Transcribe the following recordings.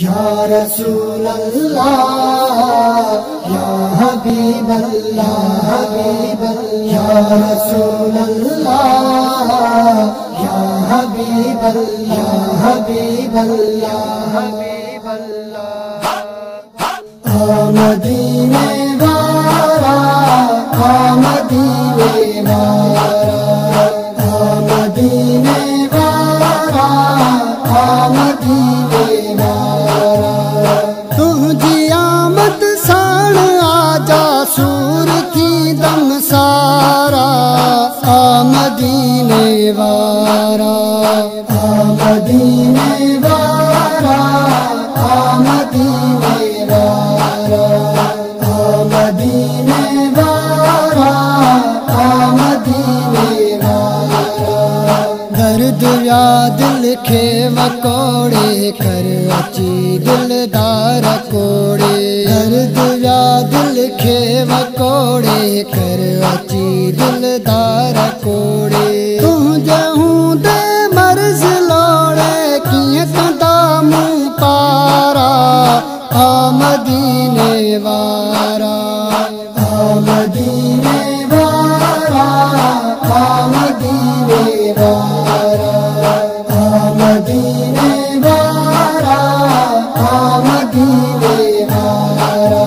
या रसूल अल्लाह या हबीब अल्लाह या रसूल अल्लाह या हबीब अल्लाह मदीने वाला मदीने वाला मदीने वाला मदीने वाला तुझी आमद साण आजा सूर की दम सारा मदीने वाला मदीने वाला मदीने वाला मदीने वाला मदीने वाला दर्द या दिल खे वकोड़े कर अची दिलदार कोड़े दर्द या दिल खे वकोड़े कर अची दिलदार कोड़े तू जहूं दे मर्ज लोड़े किए कंदा मुँह पारा मदीने वारा मदीने वारा मदीने वारा मदीने वारा मदीने वारा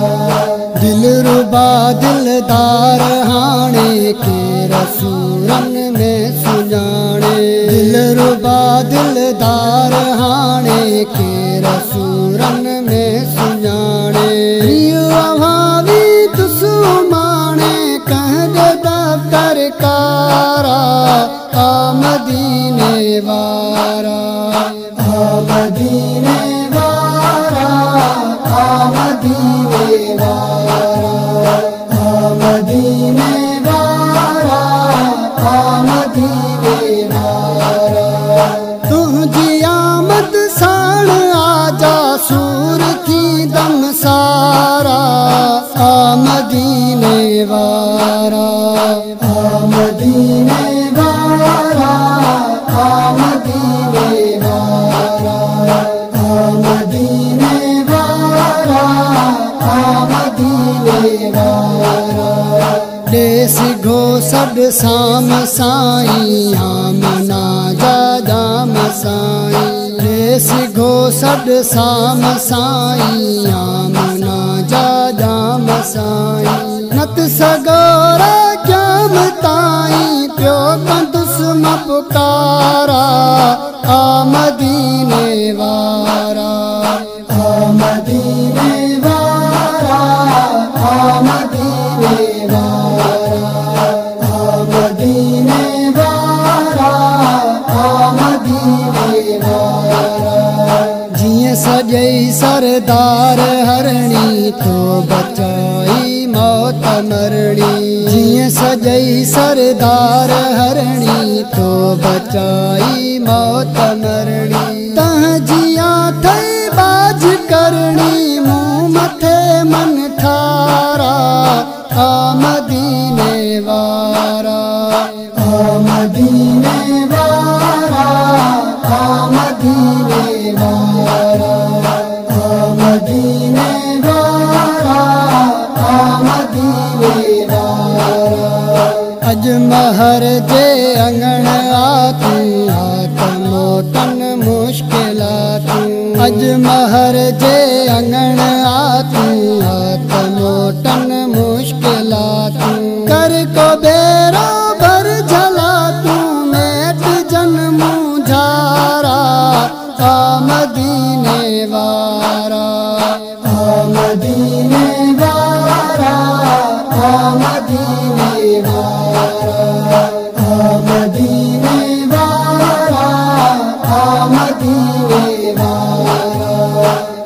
दिल रुबा दिलदार हाणे के रसूलन में सुजाने दिल रुबा दिलदार हाणे के रसूलन में सुजाने भावी दुश्मने कह दे दफ्तर कारा मदीने वारा मदीने वारा मदीने वारा मदीने वारा मदीने वारा तुझी आमद साण आजा सूर की दम सारा मदीने वारा मदीने वारा मदीने वारा मदीने वारा मदीने वारा देस घो सद साम साईं आमना जा जाम साईं देस घो सद साम साईं आमना जा जाम साईं नत सगोरा क्याम ताईं प्यो कंदुस मपुकारा मदीने वारा मदीने वारा मदीने वारा मदीने वारा मदीने वारा जिए सजई सरदार हरणी तो बचाई मौत मरणी जिए सजई सरदार हरणी तो बचाई मौत मरणी तह जिया थई बाज करणी मुँह मथे मन ठारा मदीने वारा मदीने वारा मदीने वारा मदीने वारा मदीने वारा अज महर जे अंगण आतू मोटन मुश्किलातू अज महर जे अंगण आतू मोटन मुश्किलातू कर को बेरा भर झला तू मेट जन्म झारा मदीने वारा मदीने वारा मदीने वारा मदीने वारा मदीने वारा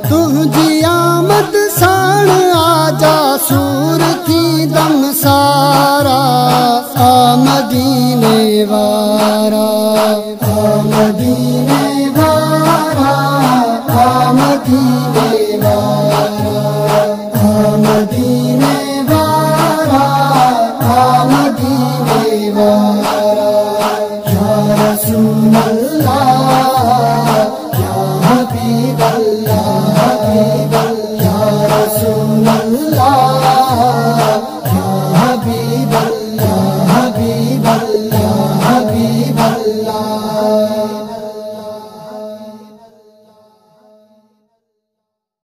तुझी आमद साण आजा सूर की दम सारा मदीने वारा मदीने वारा मदीने